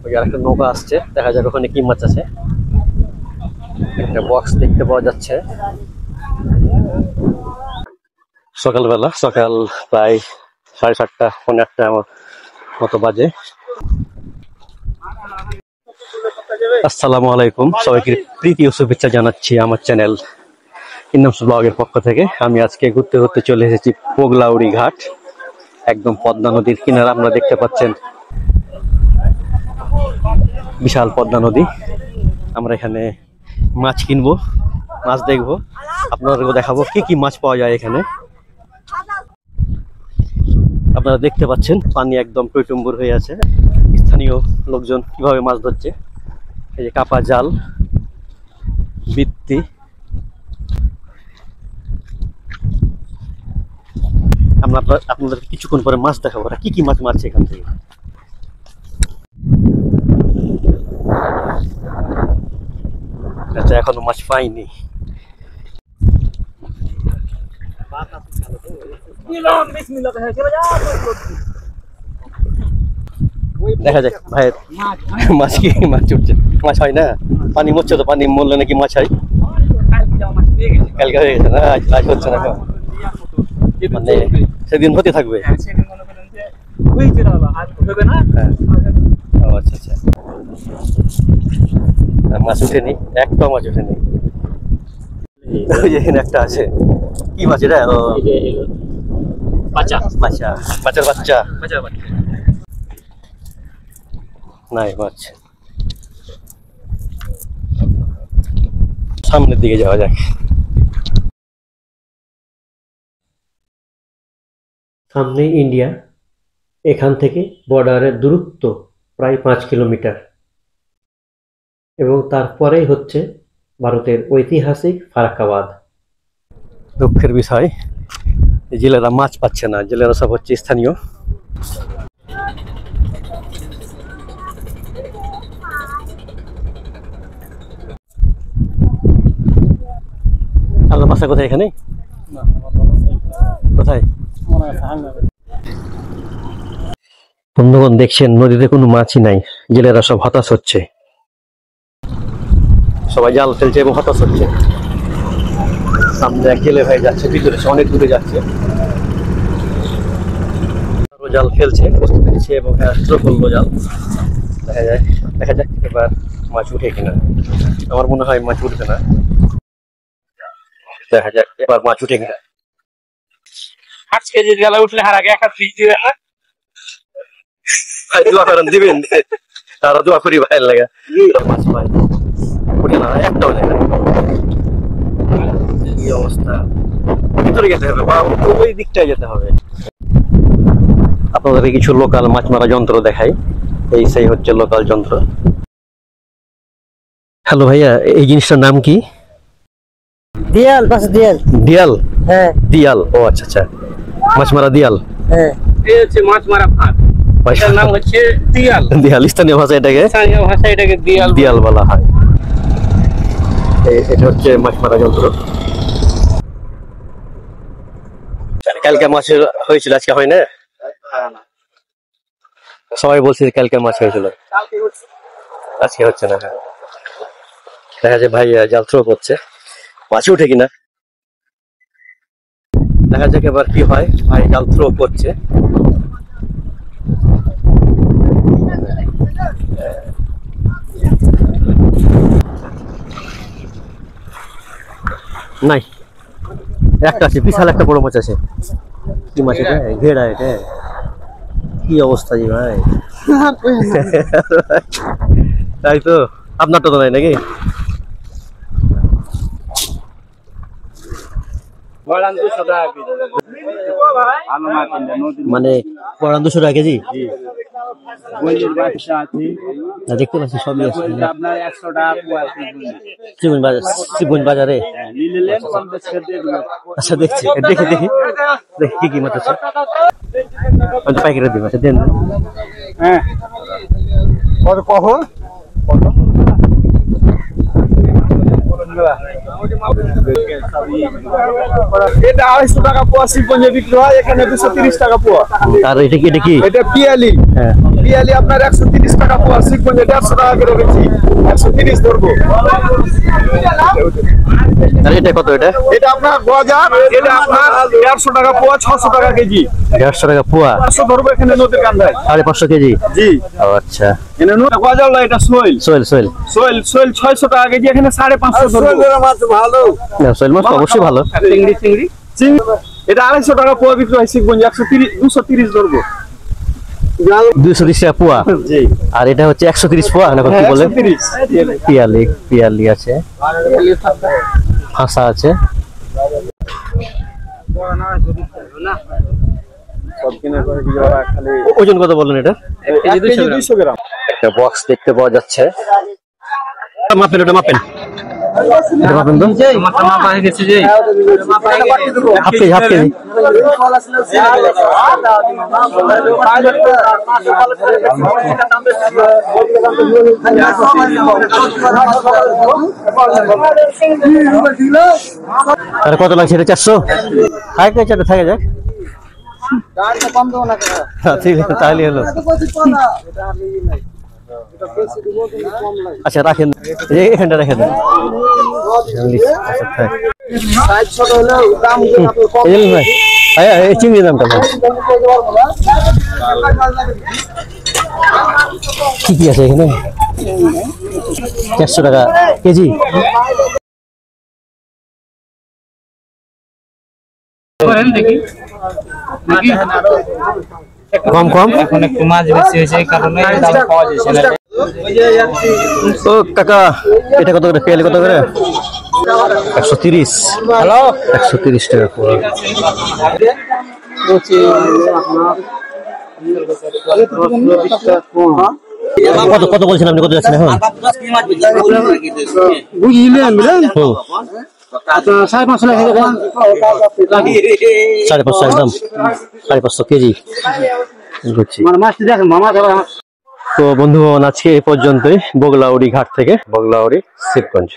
ওই আর একটা নৌকা আসছে, দেখা যাক ওখানে কি মাছ আছে। একটা বক্স দেখতে পাওয়া যাচ্ছে। সকালবেলা, সকাল প্রায় 7:30 পৌনে 8টা মতো বাজে। আসসালামু আলাইকুম, সবাইকে প্রীতি ও শুভেচ্ছা জানাচ্ছি আমার চ্যানেল ইনামস ব্লগের পক্ষ থেকে। আমি আজকে ঘুরতে ঘুরতে চলে এসেছি পোগলাউড়ি ঘাট, একদম পদ্মা নদীর কিনারা। আপনারা দেখতে পাচ্ছেন বিশাল পদ্মা নদী। আমরা এখানে মাছ কিনবো, মাছ দেখবো, আপনাদেরকে দেখাবো কি কি মাছ পাওয়া যায় এখানে। আপনারা দেখতে পাচ্ছেন পানি একদম টইটুম্বুর হয়ে আছে। স্থানীয় লোকজন কিভাবে মাছ ধরছে, এই যে কাপা জাল, বৃত্তি। আমরা আপনাদের কিছুক্ষণ পরে মাছ দেখাবো কি কি মাছ মারছে এখান থেকে। আচ্ছা, এখনো মাছ পাইনি। দেখা যাক ভাইয়ের মাছ কি মাছ উঠছে। মাছ হয় না, পানি মরছে তো, পানি মরলে নাকি মাছ হয়। কালকে হয়ে গেছে না, আজ হচ্ছে না, মানে সেদিন হতে থাকবে। আচ্ছা আচ্ছা, মাছ উঠেনি, একটা মাছ উঠেনি। এখানে একটা আছে, কি মাছ এটা? মাছের বাচ্চা নাই মাছ। সামনের দিকে যাওয়া যাক। সামনে ইন্ডিয়া, এখান থেকে বর্ডারের দূরত্ব প্রায় 5 কিলোমিটার, এবং তারপরেই হচ্ছে ভারতের ঐতিহাসিক ফারাক্কাবাদ। দুঃখের বিষয়, জেলেরা মাছ পাচ্ছে না, জেলেরা সব হচ্ছে স্থানীয়। আপনার বাসা কোথায়? এখানে কোথায়? বন্ধুগণ দেখছেন নদীতে কোনো মাছই নাই, জেলেরা সব হতাশ হচ্ছে, সবাই জাল ফেলছে এবং হতাশ হচ্ছে। সামনে এক জেলে ভাই যাচ্ছে, ভিতরে অনেক দূরে যাচ্ছে, জাল ফেলছে, প্রস্তুতি নিচ্ছে এবং করলো জাল। দেখা যাক এবার মাছ উঠে কিনা। আমার মনে হয় মাছ উঠবে না, দেখা যাক এবার মাছ উঠে কিনা। 8 কেজি গেলা উঠলে হার আগে 1 ফ্রিজ দিবে না, দোয়া করেন দিবেন, তারা দোয়া করি ভাইয়ের লাগা। মাছ পাই উঠে না, একটাও নেই। কি অবস্থা, ভিতরে যেতে হবে বা ওই দিকটায় যেতে হবে। আপনাদেরকে কিছু লোকাল মাছ মারা যন্ত্র দেখাই। এই সেই হচ্ছে লোকাল যন্ত্র। হ্যালো ভাইয়া, এই জিনিসটার নাম কি? দিয়াল, বাস দিয়াল। দিয়াল? হ্যাঁ দিয়াল, ও আচ্ছা আচ্ছা, মাছ মারা দিয়াল। হ্যাঁ, এই হচ্ছে মাছ মারা ফাঁদ, এটার নাম হচ্ছে দিয়াল। দিয়াল স্থানীয় ভাষা, এটাকে দিয়াল দিয়াল বলা হয়। এটা হচ্ছে মাছ মারা যন্ত্র। কালকে মাছ হয়েছিল, আজকে হয় না। সবাই বলছে কালকে মাছ হয়েছিল, আজকে হচ্ছে না। দেখা যায় ভাই জাল থ্রো করছে, মাছ উঠে কিনা। দেখা যাক এবার কি হয়। ভাই জাল থ্রো করছে, নাই একটা আছে, বিশাল একটা বড় মাছ আছে। কি মাছ এটা? ঘেড়া। এটা কি অবস্থা জি ভাই? তাই তো, আপনারটা তো নাই নাকি? মানে 200 টাকা কেজি? দেখতে পাচ্ছি সবই আছে। শিবগঞ্জ বাজারে? আচ্ছা দেখছি, দেখি দেখি কি কি মাছ আছে। পাইকারি দিন আছে, দেন। হ্যাঁ কখন এটা 250 টাকা পোয়া শিবগঞ্জে বিক্রি হয়, এখানে 230 টাকা পোয়া। আর এটা কি এটা পিয়ালি। হ্যাঁ, পিয়ালি আপনার 130 টাকা পোয়া, শিবগঞ্জে 150 টাকা করে বেচি, 130 ধরবো। আর এটা কত? এটা আপনার গজার, এটা আপনার 150 টাকা পোয়া, 600 টাকা কেজি। 150 টাকা পোয়া, 500 ধরবো এখানে নদীর কান্দায়। 550 কেজি। জি। ও আচ্ছা, এখানে গজাল না, এটা সোয়েল। সোহেল 600 টাকা কেজি, এখানে 550 ধরবো। ভালো, সোহেল মাছ তো অবশ্যই ভালো। চিংড়ি এটা 250 টাকা পোয়া বিক্রি হয় শিবগঞ্জে, 230 ধরবো। 230 টাকা পোয়া। জি। আর এটা হচ্ছে 130 পোয়া না কি বলে? 130 পিয়ালি আছে, ফাঁসা আছে। ওজন কত বললেন এটা? 200 গ্রাম। একটা বক্স দেখতে পাওয়া যাচ্ছে। মাপেন, এটা মাপেন তো। মাপা হয়ে গেছে যে হাফ কেজি। আর কত লাগছে এটা? 400 থাকে যাক। ঠিক আছে, তাহলে হলো। আচ্ছা রাখেন, এখানটা রেখে দেন। চিংড়ির দামটা কি আছে এখানে? 400 টাকা কেজি। কম এখন একটু মাছ বেশি হয়েছে, এই কারণে দাম পাওয়া যাচ্ছে না। ও কাকা, এটা কত করে? পেয়ালি কত করে? 130। হ্যালো, 130 টাকা পোয়া। কত বলছেন আপনি? কত যাচ্ছেন এখন? বুঝলেন? হুম, 550 550 একদম, 550 কেজি বুঝছি। মাছটি দেখেন মামা। তো বন্ধুগণ, আজকে এই পর্যন্তই বগলাউড়ি ঘাট থেকে, বগলাউড়ি শিবগঞ্জ।